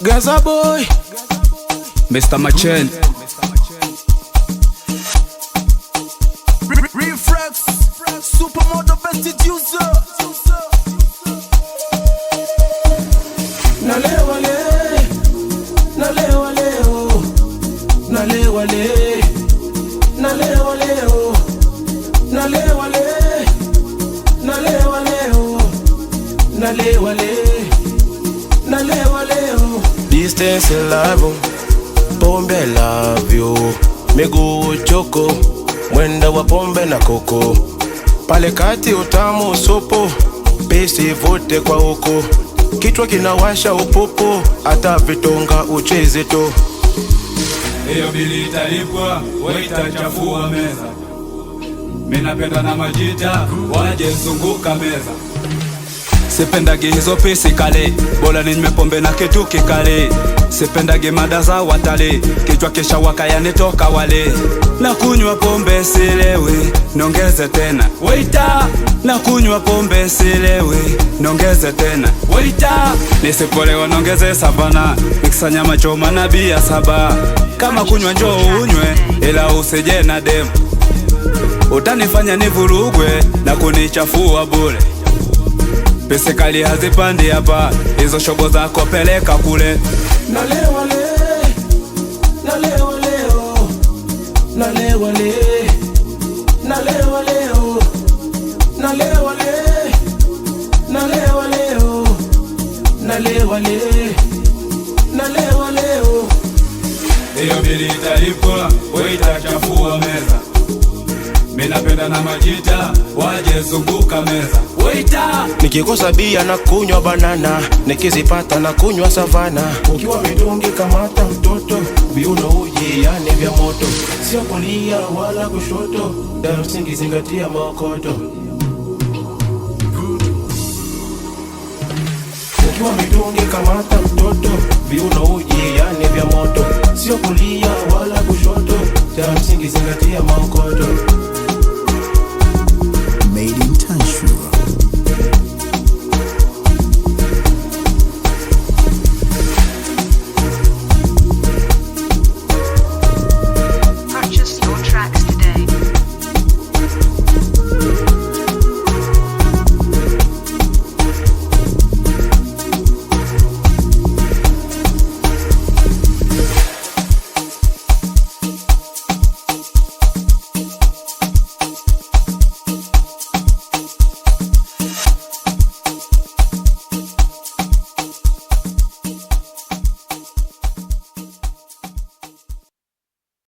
Gaza boy, Mr. Machen. Reflex, supermodel best user. Nalewa le, nalewa leo, nalewa le, nalewa leo, nalewa le, nalewa leo, nalewa le, nalewa leo. Distance love, pombe love you. Miguu choko, mwenda wa pombe na koko. Pale kati utamu sopo, pesi vote kwa huko. Kichwa kinawasha upopo, hata vitonga ucheze to. Iyo bili italipwa, waita chafua meza. Minapenda na majita, waje zunguka meza. Sipendagi hizo pisi kale, bola nimepombe na kitu kikale. Sipendagi mada za watale, kichwa kisha wakaya nitoka wale. Na kunywa pombe silewi, nongeze tena waita. Na kunywa pombe silewi, nongeze tena waita. Nisipolewa nongeze sabana, nikisanya machoma na bia saba. Kama kunywa njoo unywe, ila usije na demu. Utanifanya nivurugwe na kunichafua bure. Pese kali hazipandi hapa, hizo shogo zako peleka kule. Nalewa le, nalewa leo, nalewa le, nalewa leo, nalewa le, nalewa leo, nalewa le, nalewa leo. Iyo bili italipwa, waita chafua meza. Minapenda na majita, waje zunguka meza waita. Nikikosa bia na kunywa banana, nikizipata na kunywa savana. Ukiwa midungi kamata mtoto, viuno uji yani vya moto. Sio kulia wala kushoto, dayo msingi zingatia maokoto. Ukiwa midungi kamata mtoto, viuno uji yani vya moto. Sio kulia wala kushoto, dayo msingi zingatia maokoto.